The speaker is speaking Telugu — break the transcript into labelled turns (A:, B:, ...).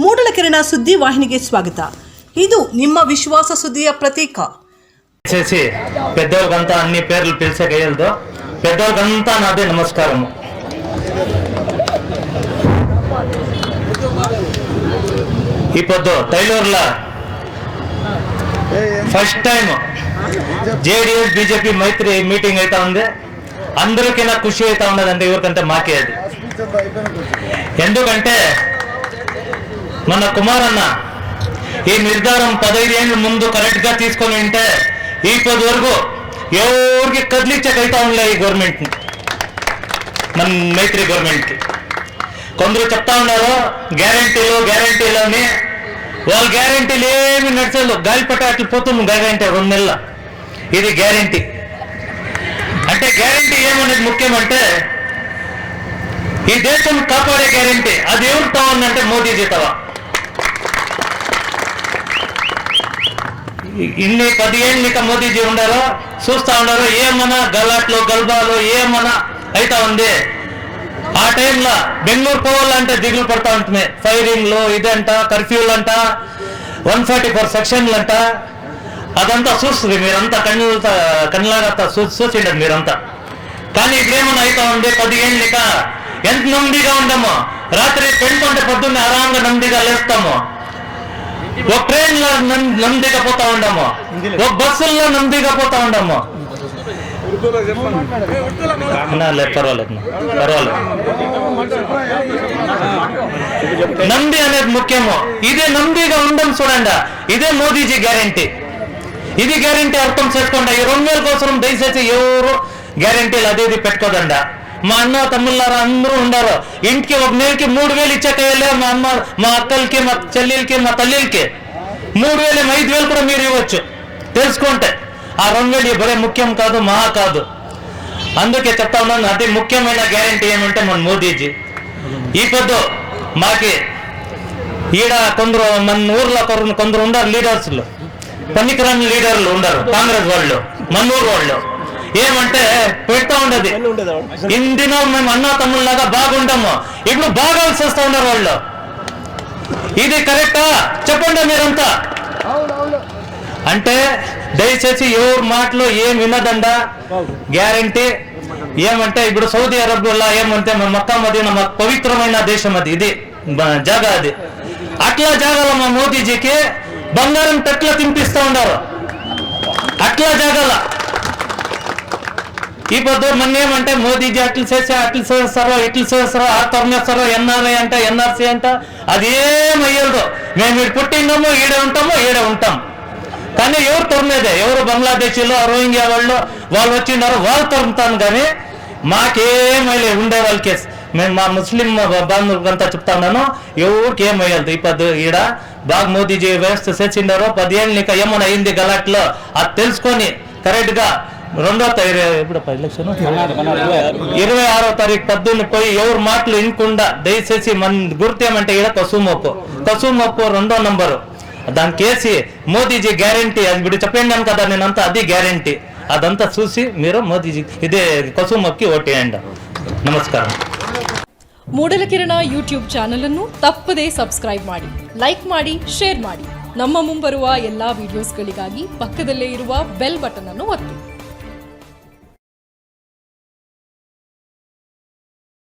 A: ಮೂಡಲಕೆರೆನ ಸುದ್ದಿ ವಾಹಿನಿಗೆ ಸ್ವಾಗತ. ಇದು ನಿಮ್ಮ విశ్వాస సుద్దియ ప్రతీక.
B: చేసి పెద్దోళ్ళకంతా అన్ని పేర్లు పిలిచే గయ్యలతో పెద్దోళ్ళకంతా నాదే నమస్కారము. ఇప్పుడు టైలర్ల ఫస్ట్ టైం జేడీఎస్ బీజేపీ మైత్రి మీటింగ్ అయితే ఉంది. అందరికీ నాకు ఖుషి అవుతా ఉన్నదంటే ఎవరికంటే మాకే అది. ఎందుకంటే మన కుమారన్న ఈ నిర్ధారం 15 ఏళ్ళ ముందు కరెక్ట్గా తీసుకొని ఉంటే ఇప్పటి వరకు ఎవరికి కదిలించకైతా ఉండలే ఈ గవర్నమెంట్ని, మన మైత్రి గవర్నమెంట్కి. కొందరు చెప్తా ఉన్నారు గ్యారంటీలు అని. వాళ్ళ గ్యారంటీలు ఏమి నడిచలేదు, గాలిపట అట్లా పోతుంది గ్యారంటీ 2 నెలల. ఇది గ్యారంటీ అంటే గ్యారంటీ ఏమనేది ముఖ్యమంటే ఈ దేశం కాపాడే గ్యారంటీ. అది ఎవరితో ఉందంటే మోదీజీతవా. ఇన్ని 10 ఏళ్ళు ఇక మోదీజీ ఉండారో చూస్తా ఉన్నారు. ఏమన్నా గలాట్లు గల్బాలు ఏమన్నా అయితా ఉంది. ఆ టైంలో బెంగళూరు పోవాలంటే దిగులు పడతా ఉంటుంది. ఫైరింగ్లు ఇదంట, కర్ఫ్యూలు అంట, 144 సెక్షన్లు అంట. అదంతా చూస్తుంది మీరంతా కళ్ళలాగా చూసిండదు మీరంతా. కానీ ఇప్పుడేమన్నా అవుతా ఉంది 10 ఏళ్ళు ఇక ఎంత నెమ్మదిగా ఉండము. రాత్రి పెంటుంటే పొద్దున్నే ఆరాంగా నెమ్మదిగా లేస్తాము. ఒక ట్రైన్లో నెమ్మదిగా పోతా ఉండము, ఒక బస్సుల్లో నెమ్మదిగా పోతా ఉండము. పర్వాలేదు. నంది అనేది ముఖ్యము. ఇదే నందిగా ఉండం చూడండి. ఇదే మోదీజీ గ్యారంటీ. ఇది గ్యారంటీ అర్థం చేసుకోండి. ఈ 2000 కోసం దయచేసి ఎవరు గ్యారంటీలు అది పెట్టుకోదండి. మా అన్న తమ్ముళ్ళారా అందరూ ఉండారు. ఇంటికి ఒక నెలకి 3000 ఇచ్చాకలే. మా అమ్మ, మా అక్కలకి, మా చెల్లెలకి, మా తల్లికి 3000, 5000 కూడా మీరు ఇవ్వచ్చు. తెలుసుకుంటే ఆ 2000 బరే ముఖ్యం కాదు, మహా కాదు. అందుకే చెప్తా ఉన్నాను, అతి ముఖ్యమైన గ్యారంటీ ఏమంటే మన మోదీజీ. ఈ పొద్దు మాకి ఈడ కొందరు మన ఊర్లో కొందరు ఉండారు లీడర్స్లు, పనికిరాని లీడర్లు ఉండారు కాంగ్రెస్ వాళ్ళు, మన ఊరు వాళ్ళు. ఏమంటే పెడతా ఉండదు. ఇన్ని దినాలు మేము అన్నా తమ్ముళ్ళలాగా బాగుంటాము, ఇప్పుడు బాగాల్సి వస్తూ ఉన్నారు వాళ్ళు. ఇది కరెక్టా చెప్పండి మీరంతా. అంటే దయచేసి ఎవరి మాటలు ఏం వినదండ. గ్యారంటీ ఏమంటే ఇప్పుడు సౌదీ అరేబియాలో ఏమంటే మన మక్కా మదీనా పవిత్రమైన దేశం అది. ఇది జాగా అది. అట్లా జాగాల మా మోదీజీకి బంగారం పెట్ల తినిపిస్తూ ఉన్నారు. అట్లా జాగాల ఈ పొద్దు మన ఏమంటే మోదీజీ అట్లు చేస్తారో ఇట్లు చేస్తారో, ఆ తొమ్మిస్తారో, ఎన్ఆర్ఐ అంట, ఎన్ఆర్సీ అంట. అది ఏమయ్యేదో. మేము ఈడ పుట్టినామో ఈడే ఉంటాం. కానీ ఎవరు తొమ్మిదే, ఎవరు బంగ్లాదేశీలో రోహింగ్యా వాళ్ళు వచ్చినారో వాళ్ళు తొమ్ముతాను. కానీ మాకేమయ్యలే ఉండే వాళ్ళకి. మేము మా ముస్లిం బాంధవులకంతా చెప్తా ఉన్నాను, ఎవరికి ఏమయ్యదు. ఈ పొద్దు ఈడ బాగా మోదీజీ వ్యవస్థ చేసిండారో 10 ఏళ్ళు ఇక ఏమైనా అయింది గలాట్లో అది తెలుసుకొని కరెక్ట్గా 26వ తారీఖు పొద్దున్న పోయి ఎవరు మాటలు వినకుండా దయచేసి మన గుర్తేమంటే ఈడ కసుమొప్పు 2వ నంబరు దానికేసి మోదీజీ గ్యారంటీ అది ఇప్పుడు చెప్పండి కదా నేనంతా. అది గ్యారంటీ. అదంతా చూసి మీరు మోదీజీ ఇదే కసుమొక్కి ఓటేయండి. ನಮಸ್ಕಾರ.
C: ಮೂಡಲಕಿರಣ ಯೂಟ್ಯೂಬ್ ಚಾನಲ್ ಅನ್ನು ತಪ್ಪದೇ ಸಬ್ಸ್ಕ್ರೈಬ್ ಮಾಡಿ, ಲೈಕ್ ಮಾಡಿ, ಶೇರ್ ಮಾಡಿ. ನಮ್ಮ ಮುಂಬರುವ ಎಲ್ಲಾ ವಿಡಿಯೋಸ್ಗಳಿಗಾಗಿ ಪಕ್ಕದಲ್ಲೇ ಇರುವ ಬೆಲ್ ಬಟನ್ ಅನ್ನು ಒತ್ತಿ.